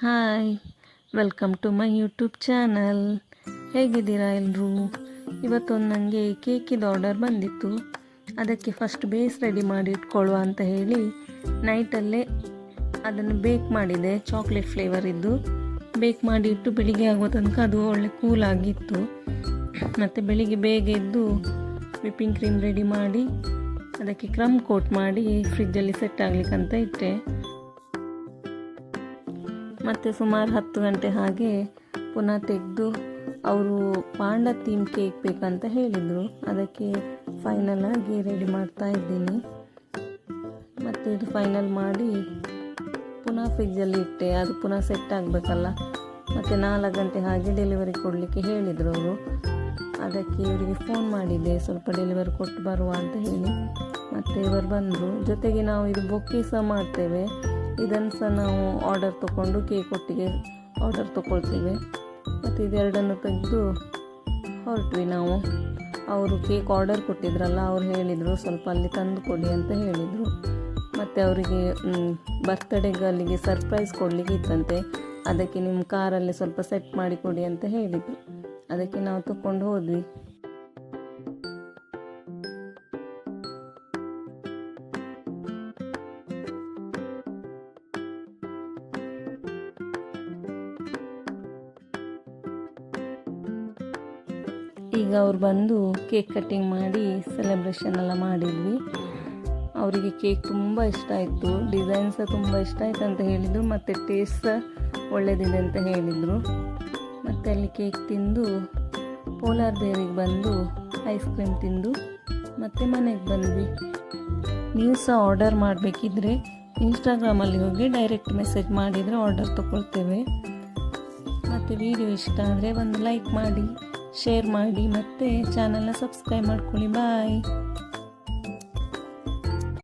Hi, welcome to my YouTube channel. ಹೇಗಿದ್ದೀರಾ ಎಲ್ಲರೂ? ಇವತ್ತೊಂದು ನನಗೆ ಕೇಕಿದ ಆರ್ಡರ್ ಬಂದಿತ್ತು. ಅದಕ್ಕೆ ಫಸ್ಟ್ ಬೇಸ್ ರೆಡಿ ಮಾಡಿ ಇಟ್ಕೊಳ್ಳುವ ಅಂತ ಹೇಳಿ ನೈಟಲ್ಲೇ ಅದನ್ನು ಬೇಕ್ ಮಾಡಿದೆ. ಚಾಕ್ಲೇಟ್ ಫ್ಲೇವರ್ ಇದ್ದು ಬೇಕ್ ಮಾಡಿ ಇಟ್ಟು ಬೆಳಿಗ್ಗೆ ಆಗೋ ತನಕ ಅದು ಒಳ್ಳೆ ಕೂಲಾಗಿತ್ತು. ಮತ್ತು ಬೆಳಿಗ್ಗೆ ಬೇಗ ಎದ್ದು ವಿಪ್ಪಿಂಗ್ ಕ್ರೀಮ್ ರೆಡಿ ಮಾಡಿ ಅದಕ್ಕೆ ಕ್ರಮ್ ಕೋಟ್ ಮಾಡಿ ಫ್ರಿಜ್ಜಲ್ಲಿ ಸೆಟ್ ಆಗಲಿಕ್ಕಂತ ಇಟ್ಟೆ. ಮತ್ತು ಸುಮಾರು 10 ಗಂಟೆ ಹಾಗೆ ಪುನಃ ತೆಗೆದು ಅವರು ಪಾಂಡ ಥೀಮ್ ಕೇಕ್ ಬೇಕಂತ ಹೇಳಿದರು. ಅದಕ್ಕೆ ಫೈನಲ್ ಆಗಿ ರೆಡಿ ಮಾಡ್ತಾ ಇದ್ದೀನಿ. ಮತ್ತು ಇದು ಫೈನಲ್ ಮಾಡಿ ಪುನಃ ಫ್ರಿಜ್ಜಲ್ಲಿ ಇಟ್ಟೆ. ಅದು ಪುನಃ ಸೆಟ್ ಆಗಬೇಕಲ್ಲ. ಮತ್ತು 4 ಗಂಟೆ ಹಾಗೆ ಡೆಲಿವರಿ ಕೊಡಲಿಕ್ಕೆ ಹೇಳಿದರು ಅವರು. ಅದಕ್ಕೆ ಇವರಿಗೆ ಫೋನ್ ಮಾಡಿದ್ದೆ, ಸ್ವಲ್ಪ ಡೆಲಿವರಿ ಕೊಟ್ಟು ಬರುವ ಅಂತ ಹೇಳಿ. ಮತ್ತು ಇವರು ಬಂದರು. ಜೊತೆಗೆ ನಾವು ಇದು ಬೊಕ್ಕೆ ಸಹ ಮಾಡ್ತೇವೆ. ಇದನ್ನು ಸಹ ನಾವು ಆರ್ಡರ್ ತೊಗೊಂಡು ಕೇಕ್ ಒಟ್ಟಿಗೆ ಆರ್ಡರ್ ತೊಗೊಳ್ತೀವಿ. ಮತ್ತು ಇದೆರಡನ್ನು ತೆಗೆದು ಹೊರಟ್ವಿ ನಾವು. ಅವರು ಕೇಕ್ ಆರ್ಡರ್ ಕೊಟ್ಟಿದ್ರಲ್ಲ, ಅವ್ರು ಹೇಳಿದರು ಸ್ವಲ್ಪ ಅಲ್ಲಿ ತಂದು ಕೊಡಿ ಅಂತ ಹೇಳಿದರು. ಮತ್ತು ಅವರಿಗೆ ಬರ್ತ್ಡೇಗೆ ಅಲ್ಲಿಗೆ ಸರ್ಪ್ರೈಸ್ ಕೊಡಲಿಕ್ಕೆ ಇತ್ತಂತೆ. ಅದಕ್ಕೆ ನಿಮ್ಮ ಕಾರಲ್ಲಿ ಸ್ವಲ್ಪ ಸೆಟ್ ಮಾಡಿ ಕೊಡಿ ಅಂತ ಹೇಳಿದರು. ಅದಕ್ಕೆ ನಾವು ತಗೊಂಡು ಹೋದ್ವಿ. ಈಗ ಅವ್ರು ಬಂದು ಕೇಕ್ ಕಟ್ಟಿಂಗ್ ಮಾಡಿ ಸೆಲೆಬ್ರೇಷನ್ ಎಲ್ಲ ಮಾಡಿದ್ವಿ. ಅವರಿಗೆ ಕೇಕ್ ತುಂಬ ಇಷ್ಟ ಆಯಿತು, ಡಿಸೈನ್ ಸಹ ತುಂಬ ಇಷ್ಟ ಆಯಿತು ಅಂತ ಹೇಳಿದರು. ಮತ್ತು ಟೇಸ್ಟ್ ಸಹ ಒಳ್ಳೆಯದಿದೆ ಅಂತ ಹೇಳಿದರು. ಮತ್ತು ಅಲ್ಲಿ ಕೇಕ್ ತಿಂದು ಪೋಲಾರ್ ಬೇರಿಗೆ ಬಂದು ಐಸ್ ಕ್ರೀಮ್ ತಿಂದು ಮತ್ತು ಮನೆಗೆ ಬಂದ್ವಿ. ನೀವು ಸಹ ಆರ್ಡರ್ ಮಾಡಬೇಕಿದ್ರೆ ಇನ್ಸ್ಟಾಗ್ರಾಮಲ್ಲಿ ಹೋಗಿ ಡೈರೆಕ್ಟ್ ಮೆಸೇಜ್ ಮಾಡಿದರೆ ಆರ್ಡರ್ ತೊಗೊಳ್ತೇವೆ. ಮತ್ತು ವಿಡಿಯೋ ಇಷ್ಟ ಆದರೆ ಒಂದು ಲೈಕ್ ಮಾಡಿ, ಶೇರ್ ಮಾಡಿ, ಮತ್ತು ಚಾನಲ್ನ ಸಬ್ಸ್ಕ್ರೈಬ್ ಮಾಡ್ಕೊಳ್ಳಿ. ಬಾಯ್.